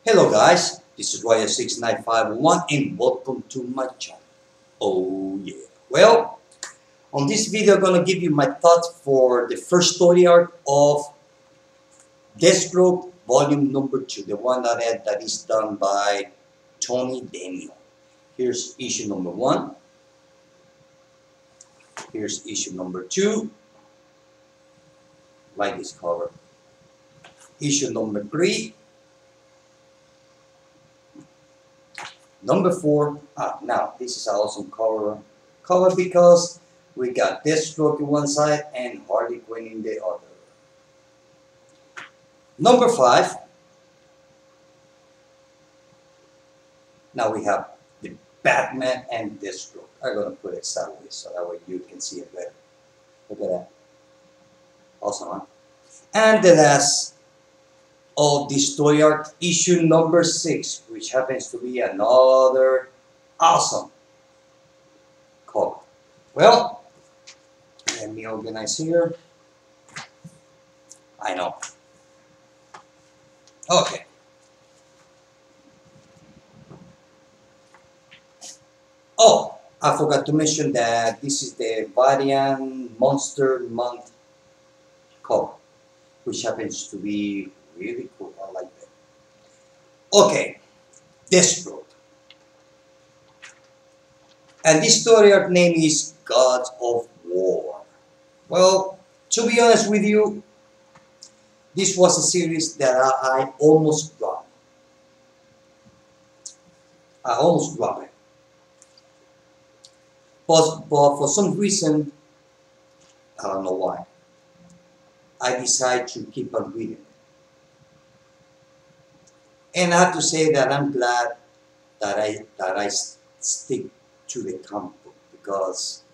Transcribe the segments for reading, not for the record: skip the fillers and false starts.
Hello guys, this is Royal69511 and welcome to my channel. Oh yeah. Well, on this video I'm gonna give you my thoughts for the first story arc of Deathstroke volume number 2, the one that is done by Tony Daniel. Here's issue number 1. Here's issue number 2. Like this cover. Issue number 3. Number 4, now this is an awesome cover because we got Deathstroke on one side and Harley Quinn in the other. Number 5, now we have the Batman and Deathstroke. I'm going to put it sideways so that way you can see it better. Look at that. Awesome, huh? And the last of the story arc, issue number 6, which happens to be another awesome cover. Well, let me organize here. I know. Okay. Oh, I forgot to mention that this is the Variant Monster Month cover, which happens to be really cool. I like that. Okay, Deathstroke. And this story arc name is Gods of War. Well, to be honest with you, this was a series that I almost dropped. I almost dropped it. But for some reason, I don't know why, I decided to keep on reading. And I have to say that I'm glad that I stick to the comic book, because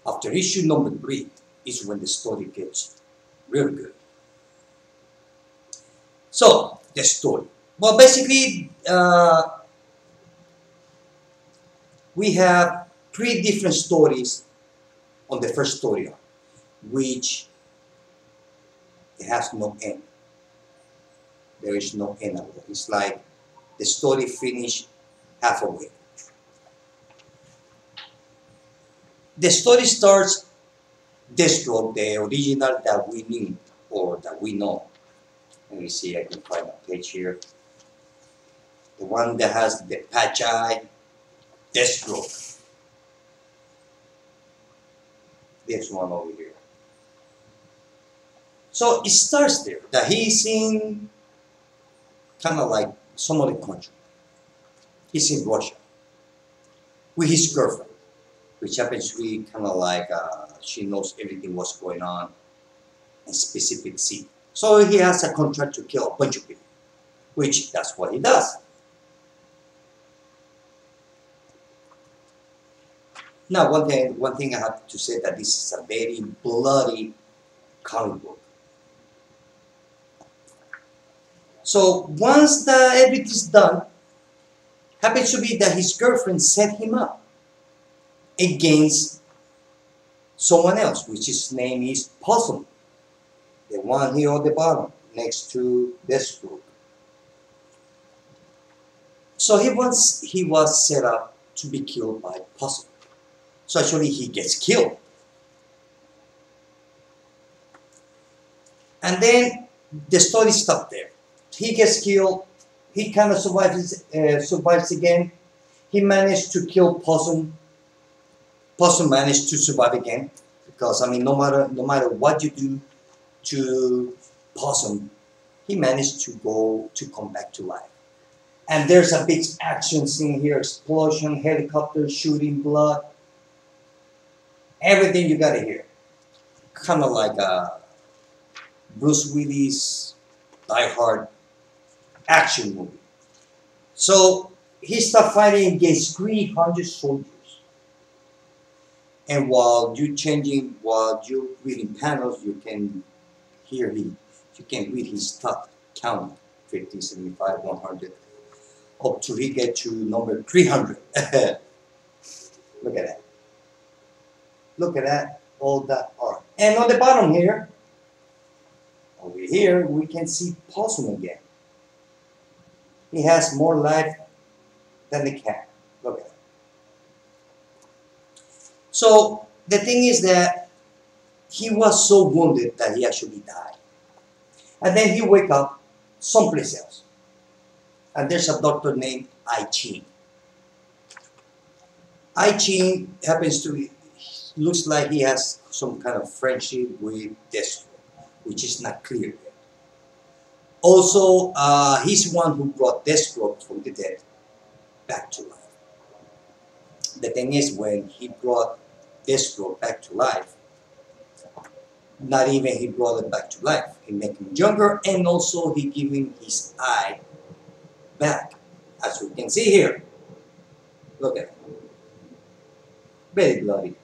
after issue number 3 is when the story gets real good. So, the story. Well, basically, we have 3 different stories on the first story arc, which it has no end. There is no end of it. It's like the story finished halfway. The story starts Deathstroke, the original that we knew or that we know. Let me see, I can find a page here. The one that has the patch eye, Deathstroke. This one over here. So it starts there, that he's in kind of like some other country. He's in Russia with his girlfriend, which happens to be kind of like she knows everything what's going on in specific city. So he has a contract to kill a bunch of people, which that's what he does. Now, one thing I have to say, that this is a very bloody comic book. So once everything's done, happens to be that his girlfriend set him up against someone else, which his name is Possum, the one here on the bottom next to Deathstroke. So he was set up to be killed by Possum. So actually he gets killed. And then the story stopped there. He gets killed. He kind of survives again. He managed to kill Possum. Possum managed to survive again, because I mean, no matter what you do to Possum, he managed to come back to life. And there's a big action scene here: explosion, helicopter, shooting, blood, everything you gotta hear. Kind of like Bruce Willis' Die Hard action movie. So he started fighting against 300 soldiers. And while you're reading panels, you can read his top count: 50, 75, 100, up to he get to number 300. Look at that. Look at that, all that art. And on the bottom here, over here, we can see Possum again. He has more life than the cat. Look at it. So the thing is that he was so wounded that he actually died. And then he wake up someplace else. And there's a doctor named I Ching. I Ching happens to be, looks like he has some kind of friendship with Deathstroke, which is not clear yet. Also, he's one who brought Deathstroke from the dead back to life. The thing is, when he brought Deathstroke back to life, not even he brought it back to life. He made him younger, and also he gave him his eye back, as we can see here. Look at it. Very bloody.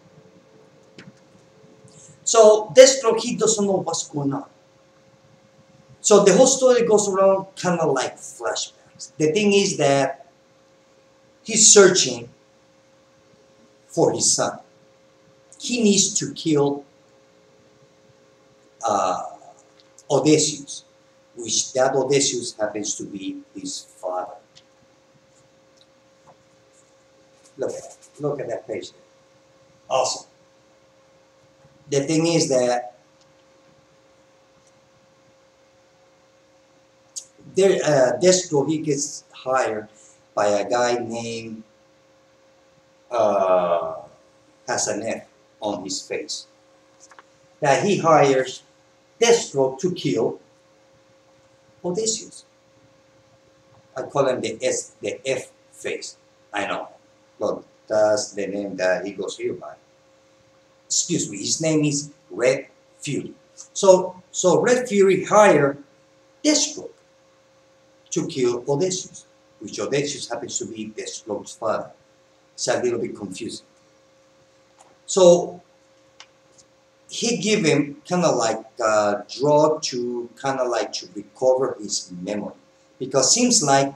So Deathstroke, he doesn't know what's going on. So the whole story goes around kind of like flashbacks. The thing is that he's searching for his son. He needs to kill Odysseus, which that Odysseus happens to be his father. Look at that. Look at that page there. Awesome. The thing is that Deathstroke, he gets hired by a guy named has an F on his face. That he hires Deathstroke to kill Odysseus. I call him the F face. I know, but that's the name that he goes here by. Excuse me, his name is Red Fury. So Red Fury hired Deathstroke to kill Odysseus, which Odysseus happens to be Deathstroke's father. It's a little bit confusing. So he gave him kind of like a drug to kind of like to recover his memory, because seems like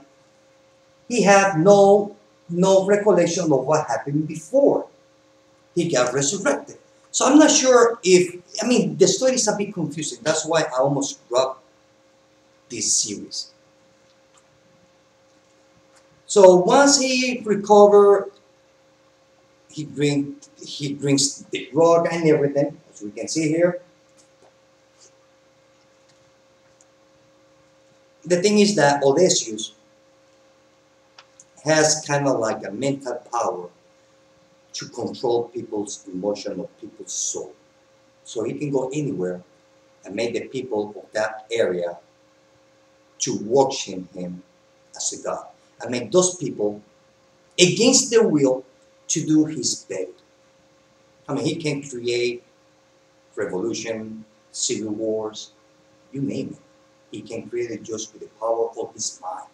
he had no recollection of what happened before he got resurrected. So I'm not sure if, I mean, the story is a bit confusing. That's why I almost dropped this series. So once he recovered, he drinks the drug and everything, as we can see here. The thing is that Odysseus has kind of like a mental power to control people's emotion or people's soul. So he can go anywhere and make the people of that area to worship him as a god, and make those people, against their will, to do his bidding. I mean, he can create revolution, civil wars, you name it. He can create it just with the power of his mind.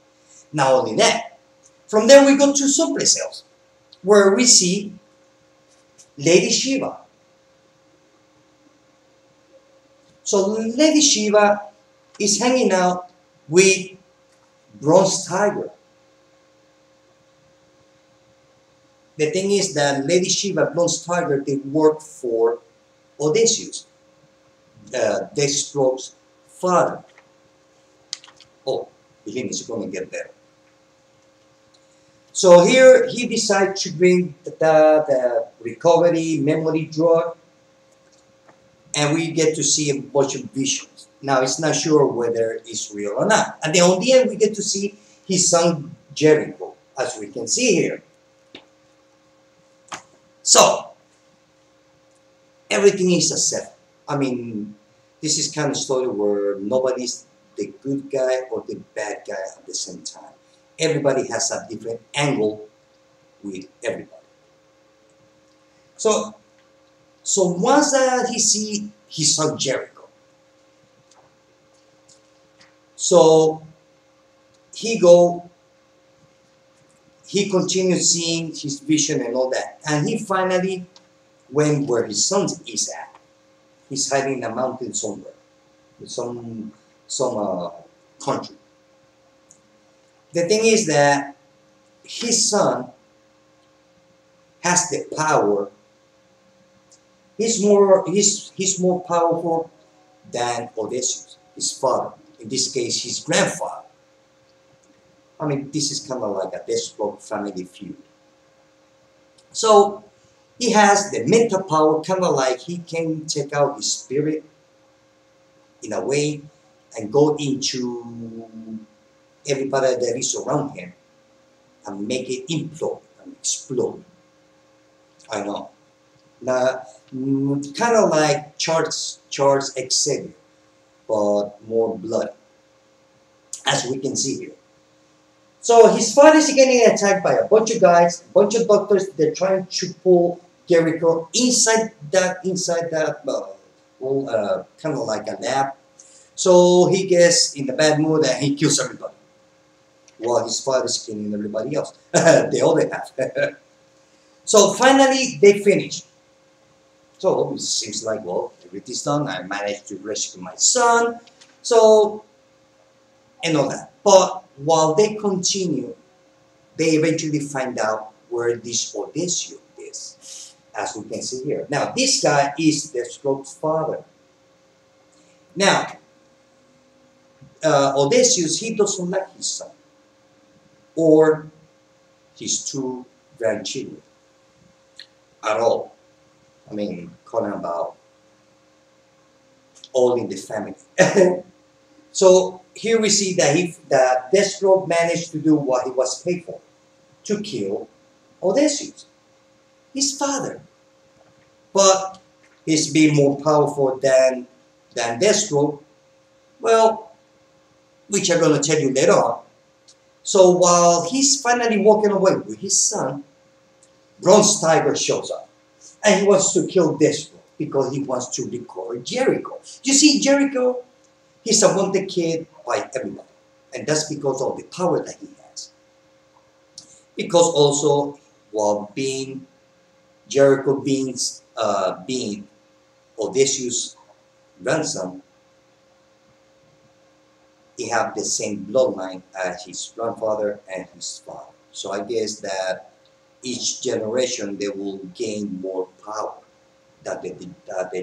Not only that, from there we go to someplace else, where we see Lady Shiva. So Lady Shiva is hanging out with Bronze Tiger. The thing is that Lady Shiva, Bronze Tiger, they work for Odysseus, Deathstroke's father. Oh, believe me, it's going to get better. So here he decides to bring the recovery memory drug, and we get to see a bunch of visions. Now it's not sure whether it's real or not. And then on the end we get to see his son Jericho, as we can see here. So everything is a setup. I mean, this is kind of story where nobody's the good guy or the bad guy at the same time. Everybody has a different angle with everybody. So once that he see his son Jericho, so he continues seeing his vision and all that, and he finally went where his son is at. He's hiding in a mountain somewhere, in some country. The thing is that his son has the power. He's more powerful than Odysseus, his father. In this case, his grandfather. I mean, this is kind of like a Deathstroke family feud. So he has the mental power, kind of like he can take out his spirit in a way and go into everybody that is around him and make it implode and explode. I know. Now, kind of like Charles Xavier, but more bloody, as we can see here. So his father is getting attacked by a bunch of guys, a bunch of doctors. They're trying to pull Jericho inside that kind of like a lab. So he gets in the bad mood and he kills everybody, while his father is killing everybody else. The other half. So finally they finish. So it seems like, well, everything's done. I managed to rescue my son. So, and all that. But while they continue, they eventually find out where this Odysseus is, as we can see here. Now, this guy is Deathstroke's father. Now, Odysseus, he doesn't like his son or his two grandchildren at all. I mean, calling about all in the family. So here we see that Deathstroke managed to do what he was paid for, to kill Odysseus, his father. But he's being more powerful than Deathstroke, well, which I'm going to tell you later on. So while he's finally walking away with his son, Bronze Tiger shows up. And he wants to kill Deathstroke because he wants to recover Jericho. You see, Jericho, he's a wanted kid by everybody. And that's because of the power that he has. Because also, while Jericho being Odysseus' grandson, he have the same bloodline as his grandfather and his father. So I guess that each generation they will gain more power than the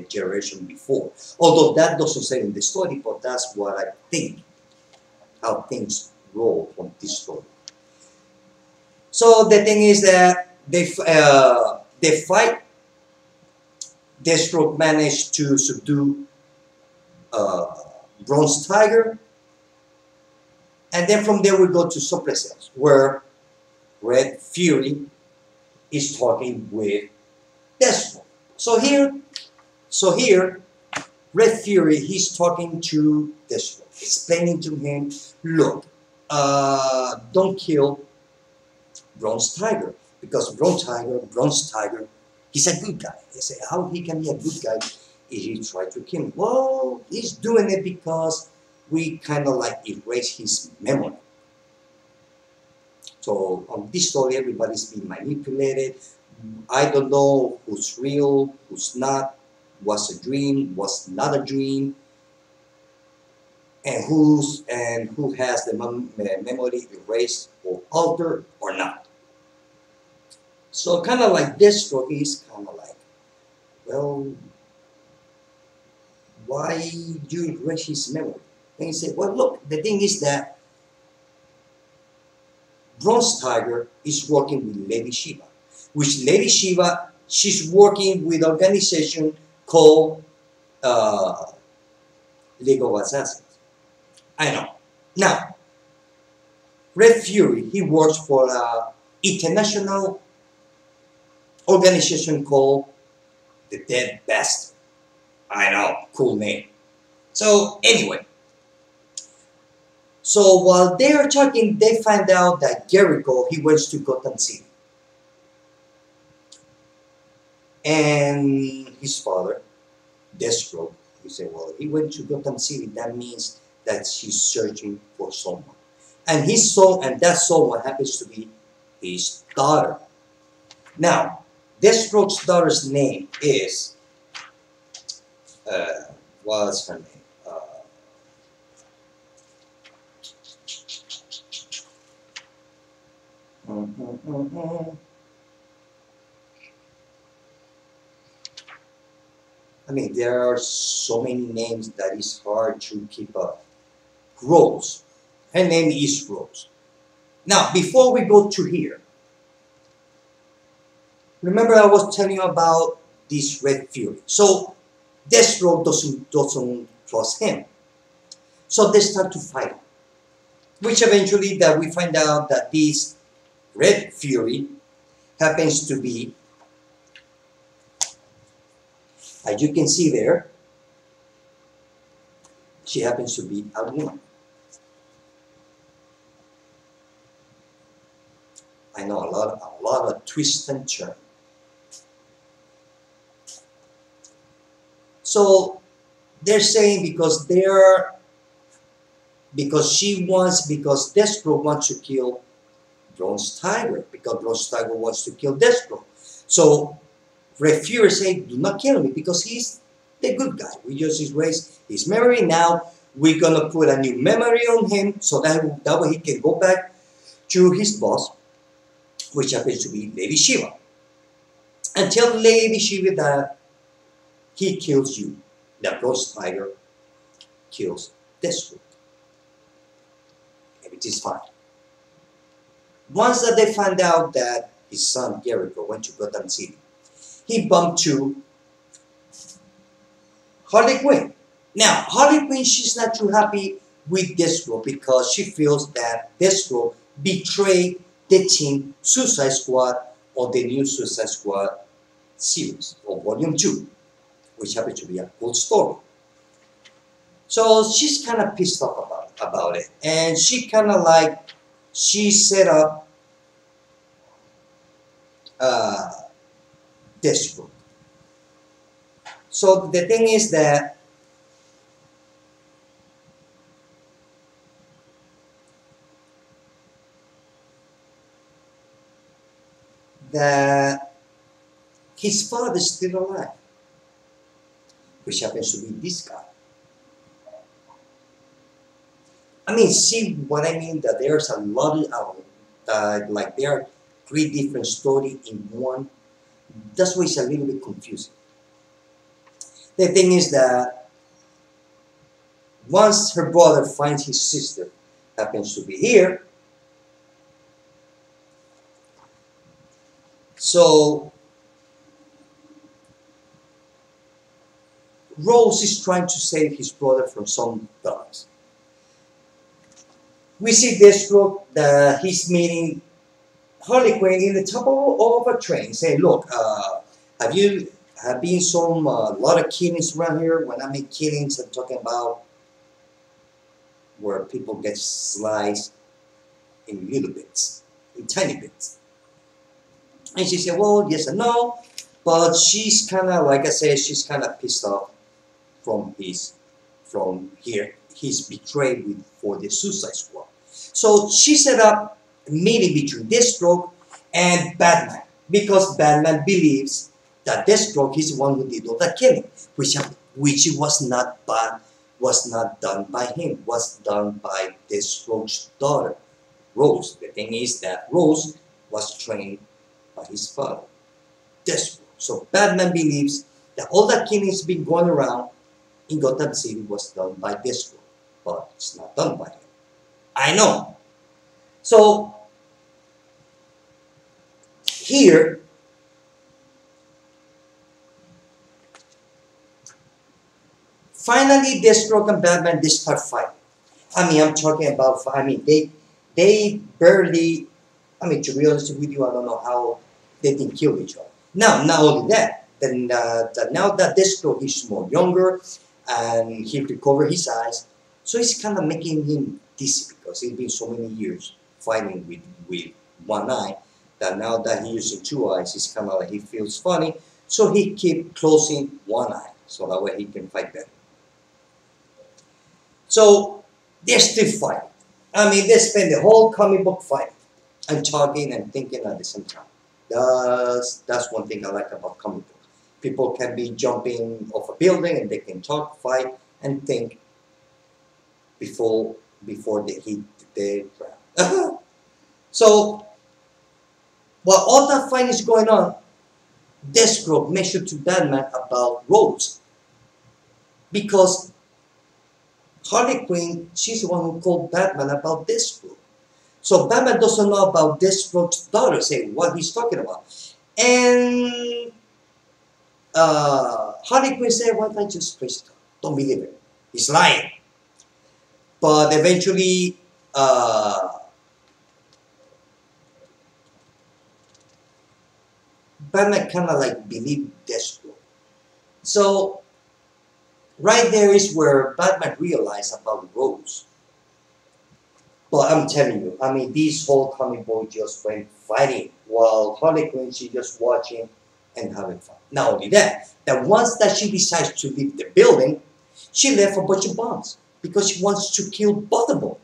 generation before. Although that doesn't say in the story, but that's what I think, how things roll from this story. So the thing is that they fight. Deathstroke managed to subdue Bronze Tiger, and then from there we go to Suppressors, where Red Fury is talking with Deathstroke. So here, Red Fury, he's talking to Deathstroke, explaining to him, look, don't kill Bronze Tiger, because Bronze Tiger, he's a good guy. They say, how he can be a good guy if he tried to kill him? Well, he's doing it because we kind of like erase his memory. So on this story, everybody's being manipulated. I don't know who's real, who's not, what's a dream, what's not a dream, and who has the memory erased or altered or not. So kind of like Deathstroke is kind of like, well, why do you erase his memory? And you say, well, look, the thing is that Bronze Tiger is working with Lady Shiva, which Lady Shiva, she's working with an organization called League of Assassins. I know. Now, Red Fury, he works for an international organization called the Dead Bastard. I know, cool name. So anyway, so while they are talking, they find out that Jericho, he went to Gotham City. And his father, Deathstroke, he said, well, he went to Gotham City, that means that he's searching for someone. And that someone happens to be his daughter. Now, Deathstroke's daughter's name is, what's her name? I mean, there are so many names that it's hard to keep up. Rose. Her name is Rose. Now, before we go to here, remember I was telling you about this Red Fury. So Deathstroke doesn't trust him. So they start to fight, which eventually that we find out that this Red Fury happens to be, as you can see there, she happens to be a woman. I know a lot of twist and turn. So they're saying because Deathstroke wants to kill Bronze Tiger, because Bronze Tiger wants to kill Deathstroke. So Red Fury said, do not kill me because he's the good guy. We just erase his memory. Now we're gonna put a new memory on him so that way he can go back to his boss, which happens to be Lady Shiva. And tell Lady Shiva that he kills you. That Bronze Tiger kills Deathstroke. Everything's fine. Once that they find out that his son Jericho went to Gotham City, he bumped to Harley Quinn. Now, Harley Quinn, she's not too happy with Deathstroke because she feels that Deathstroke betrayed the team Suicide Squad or the new Suicide Squad series, or Volume 2, which happens to be a cool story. So she's kind of pissed off about it. And she kind of like, she set up Deathstroke. So the thing is that his father is still alive, which happens to be this guy. I mean, see what I mean? That there's a lot of, like there are 3 different stories in one. That's why it's a little bit confusing. The thing is that once her brother finds his sister, happens to be here, so Rose is trying to save his brother from some thugs. We see Deathstroke that he's meeting Harley Quinn in the top of a train, saying, "Look, have been some lot of killings around here. When I mean killings, I'm talking about where people get sliced in little bits, in tiny bits." And she said, "Well, yes and no," but she's kind of, like I said, she's kind of pissed off from he's betrayed for the Suicide Squad. So she set up a meeting between Deathstroke and Batman, because Batman believes that Deathstroke is the one who did all that killing, which was not done by him, was done by Deathstroke's daughter, Rose. The thing is that Rose was trained by his father, Deathstroke. So Batman believes that all that killing has been going around in Gotham City was done by Deathstroke, but it's not done by him. I know. So here, finally Deathstroke and Batman, they start fighting. I mean, I'm talking about, I mean, they barely, I mean, to be honest with you, I don't know how they didn't kill each other. Now, not only that, then now that Deathstroke is more younger and he recovered his eyes, so it's kind of making him dizzy because it's been so many years fighting with one eye that now that he's using 2 eyes, it's kind of like he feels funny, so he keeps closing one eye so that way he can fight better. So they're still fighting. I mean, they spend the whole comic book fighting and talking and thinking at the same time. That's one thing I like about comic books. People can be jumping off a building and they can talk, fight, and think before they hit the ground. So while all that fight is going on, Deathstroke mentioned to Batman about Rose, because Harley Quinn, she's the one who called Batman about Deathstroke. So Batman doesn't know about Deathstroke's daughter, saying what he's talking about. And Harley Quinn said, well, I just praise God. Don't believe it. He's lying. But eventually, Batman kind of like believed Deathstroke. So right there is where Batman realized about Rose. But I'm telling you, I mean, these whole comic book just went fighting while Harley Quinn, she just watching and having fun. Not only that, that once that she decides to leave the building, she left a bunch of bombs because she wants to kill both of them.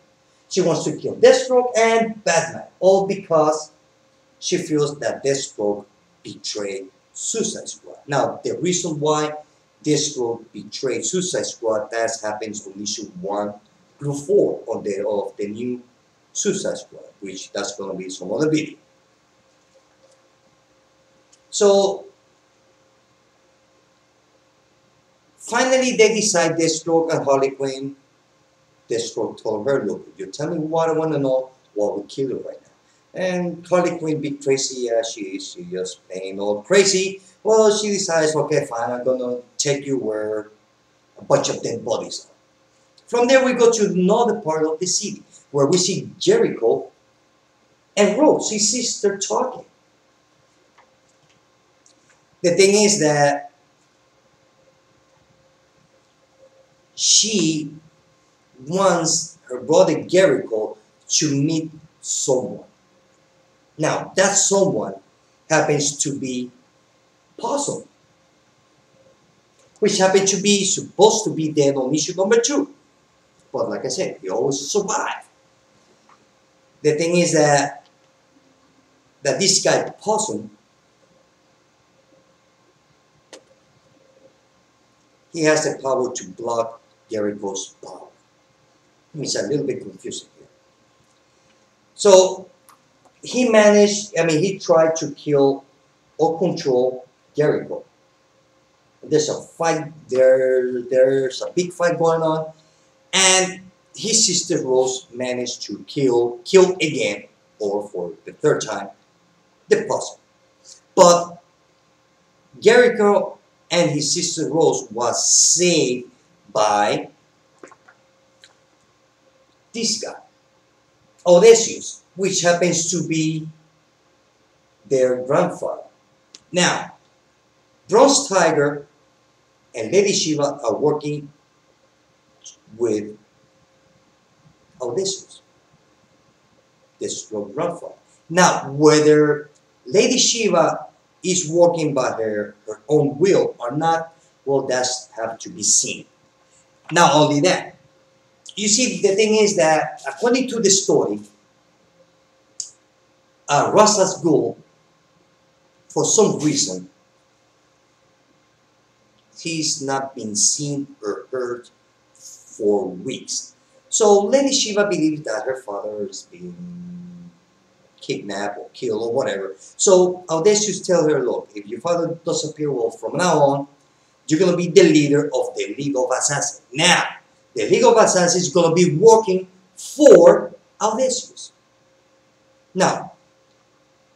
She wants to kill Deathstroke and Batman, all because she feels that Deathstroke betrayed Suicide Squad. Now, the reason why Deathstroke betrayed Suicide Squad, that happens on issue 1 through 4 of the new Suicide Squad, which that's going to be some other video. So, finally they decide Deathstroke and Harley Quinn. Deathstroke told her, look, if you tell me what I want to know, what will kill you right now? And Harley Quinn, big crazy as she is, she just playing all crazy. Well, she decides, okay, fine, I'm going to take you where a bunch of dead bodies are. From there, we go to another part of the city, where we see Jericho and Rose, his sister, talking. The thing is that she wants her brother Jericho to meet someone. Now, that someone happens to be Possum, which happened to be supposed to be dead on issue number 2. But like I said, he always survived. The thing is that this guy, Possum, he has the power to block Jericho's power. It's a little bit confusing here. So he managed, he tried to kill or control Jericho. There's a fight, there's a big fight going on, and his sister Rose managed to kill again, or for the 3rd time, the Possum. But Jericho and his sister Rose was saved by this guy, Odysseus, which happens to be their grandfather. Now, Bronze Tiger and Lady Shiva are working with Odysseus, this grandfather. Now, whether Lady Shiva is working by her own will or not, well, that's have to be seen. Not only that, you see, the thing is that according to the story, Ra's al Ghul, for some reason, he's not been seen or heard for weeks. So Lady Shiva believes that her father has been kidnapped or killed or whatever. So Odysseus tells her, look, if your father doesn't appear, well, from now on, you're going to be the leader of the League of Assassins. Now, the League of Assassins is going to be working for Odysseus. Now,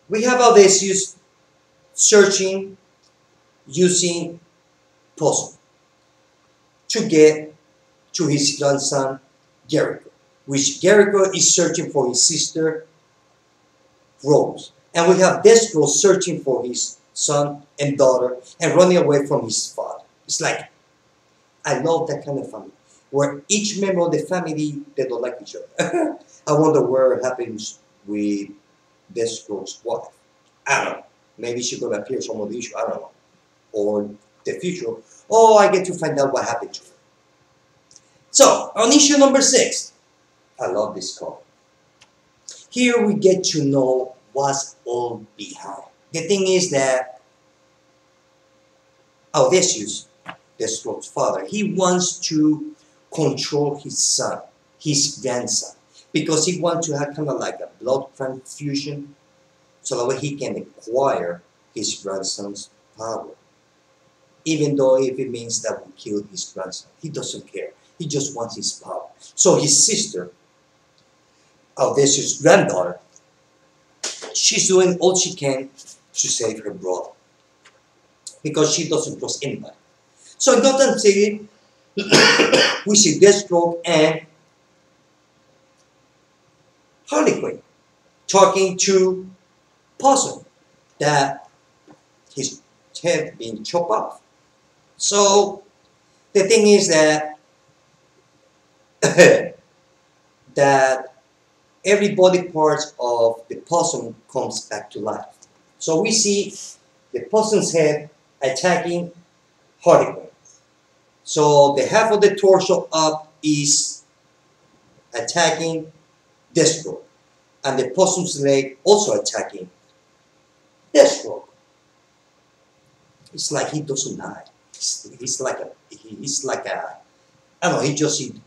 we have Odysseus searching using Possum to get to his grandson Jericho, which Jericho is searching for his sister Rose. And we have Deathstroke searching for his son and daughter and running away from his father. It's like, I love that kind of family, where each member of the family, they don't like each other. I wonder where it happens with Deathstroke's wife. I don't know. Maybe she's going to appear some of the issue. I don't know. Or the future. Oh, I get to find out what happened to her. So, on issue number 6, I love this cover. Here we get to know what's all behind. The thing is that Odysseus, Deathstroke's father, he wants to control his son, his grandson, because he wants to have kind of like a blood transfusion so that way he can acquire his grandson's power. Even though if it means that we kill his grandson, he doesn't care. He just wants his power. So his sister, Audacious' granddaughter, she's doing all she can to save her brother because she doesn't trust anybody. So in Gotham City, we see Deathstroke and Harley Quinn talking to Possum that his head being chopped off. So the thing is that that every body parts of the possum comes back to life. So we see the possum's head attacking Harley Quinn. So the half of the torso up is attacking Deathstroke, and the possum's leg also attacking Deathstroke. It's like he doesn't die. He's like a I don't know. He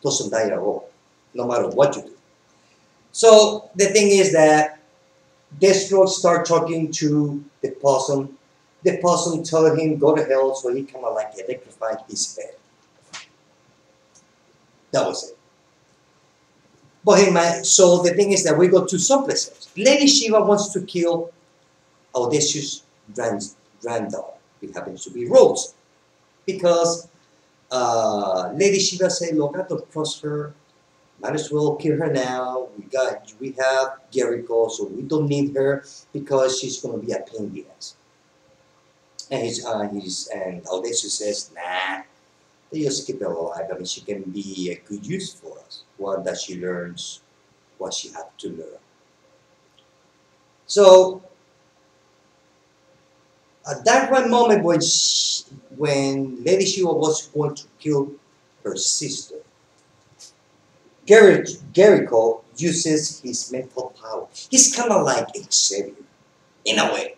doesn't die at all, no matter what you do. So the thing is that Deathstroke start talking to the possum. The possum told him go to hell, so he kind of like electrified his head. That was it. But hey, man, so the thing is that we go to some places. Lady Shiva wants to kill Audacious' granddaughter. It happens to be Rose. Because Lady Shiva said, look, I don't trust her. Might as well kill her now. We have Jericho, so we don't need her because she's gonna be a pain in the ass. And Audacious says, nah, they just keep her alive. I mean, she can be a good use for us. One that she learns what she had to learn. So at that one moment when Lady Shiva was going to kill her sister, Jericho uses his mental power. He's kind of like Xavier, in a way.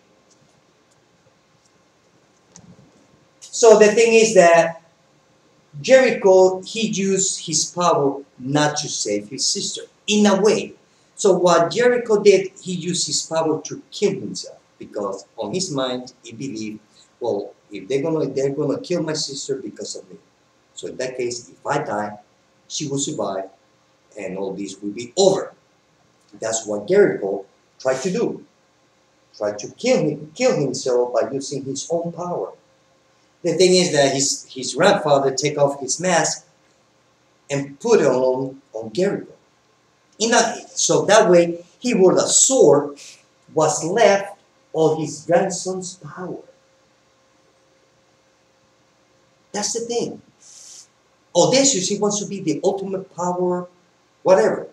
So the thing is that Jericho, he used his power not to save his sister, in a way. So what Jericho did, he used his power to kill himself, because on his mind, he believed, well, if they're gonna kill my sister because of me. So in that case, if I die, she will survive, and all this will be over. That's what Jericho tried to do. Tried to kill himself by using his own power. The thing is that his grandfather take off his mask and put it on Jericho. So that way, he would absorb what's left of his grandson's power. That's the thing. Audacious, he wants to be the ultimate power, whatever.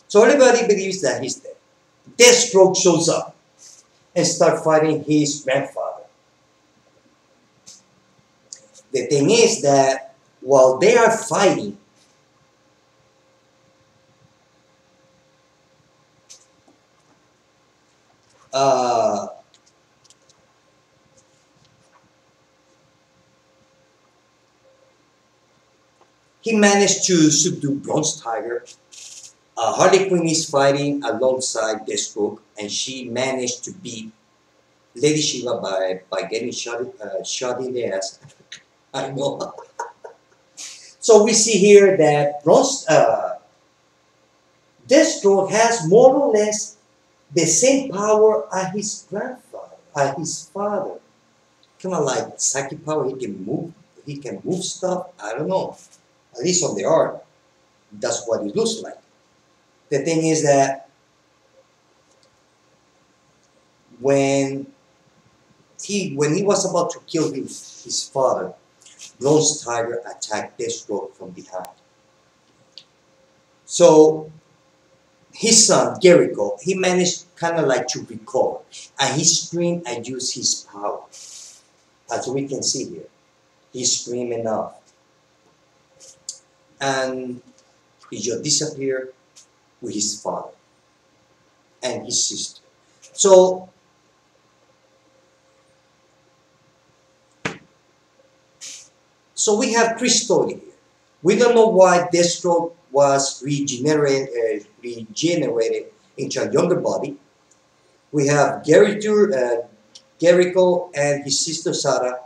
So everybody believes that he's dead. Deathstroke shows up and start fighting his grandfather. The thing is that while they are fighting, he managed to subdue Bronze Tiger. Harley Quinn is fighting alongside Deathstroke, and she managed to beat Lady Shiva by getting shot in the ass. I know. So we see here that Deathstroke has more or less the same power as his grandfather, as his father. Kind of like psychic power. He can move stuff. I don't know. At least on the art, that's what it looks like. The thing is that when he was about to kill his father, Bronze Tiger attacked Deathstroke from behind. So his son, Jericho, he managed kind of like to recover. And he screamed and used his power. As we can see here, he screamed enough. And he just disappeared with his father and his sister. So we have three stories here. We don't know why Deathstroke was regenerated into a younger body. We have Jericho and his sister Sarah.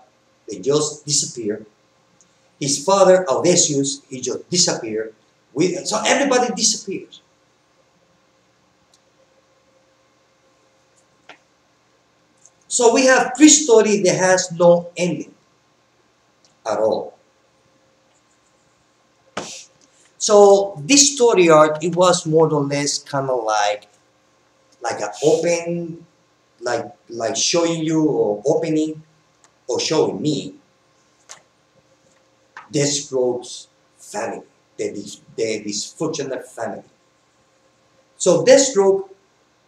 They just disappeared. His father Audacious, he just disappeared. So everybody disappears. So we have three stories that has no ending at all. So this story arc, it was more or less kind of like an open, like showing you or opening or showing me Deathstroke's family, the dysfunctional family. So Deathstroke,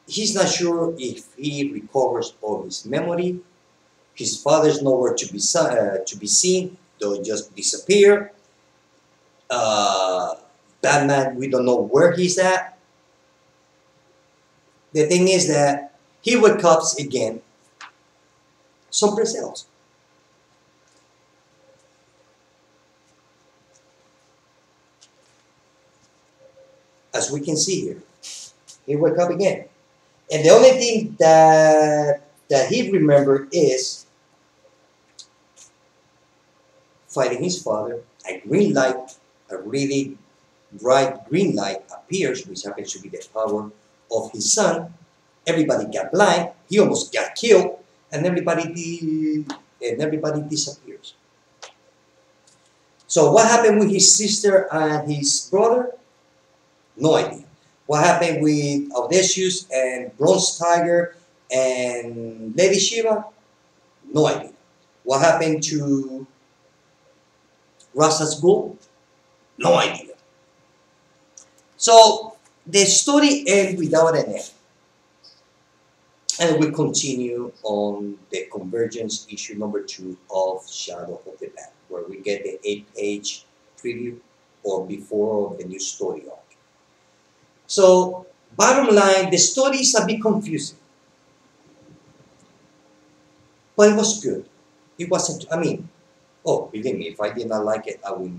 he's not sure if he recovers all his memory. His father's nowhere to be seen. They'll just disappear. Uh, Batman, we don't know where he's at. The thing is that he wakes up again someplace else. As we can see here, he wakes up again. And the only thing that he remembered is fighting his father. A green light, a really bright green light appears, which happens to be the power of his son. Everybody got blind. He almost got killed, and everybody disappears. So what happened with his sister and his brother? No idea. What happened with Audacious and Bronze Tiger and Lady Shiva? No idea. What happened to Rasa's Ghoul? No idea. So the story ends without an end. And we continue on the Convergence issue number 2 of Shadow of the Bat, where we get the 8-page preview or before of the new story arc. So, bottom line, the story is a bit confusing. But it was good. It wasn't, oh, believe me, if I did not like it, I would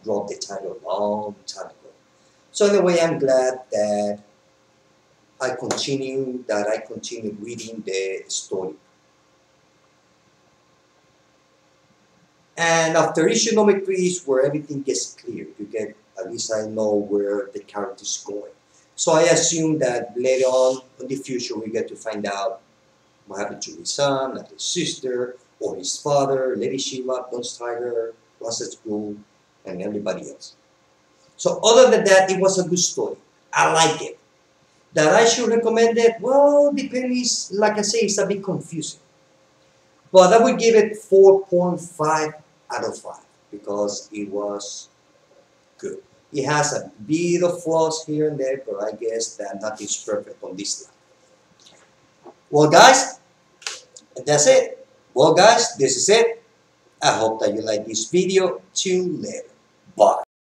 drop the title a long time ago. So anyway, I'm glad that I continue reading the story. And after issue number 3 is where everything gets clear. You get, at least I know where the character is going. So I assume that later on in the future we get to find out what happened to his son, and his sister, or his father, Lady Shiva, Bronze Tiger, Rasa's Ghoul, and everybody else. So other than that, it was a good story. I like it. That I should recommend it? Well, depends. Like I say, it's a bit confusing. But I would give it 4.5 out of 5 because it was good. It has a bit of flaws here and there, but I guess that nothing's perfect on this line. Well, guys, that's it. Well, guys, this is it. I hope that you like this video. Till later. Bye.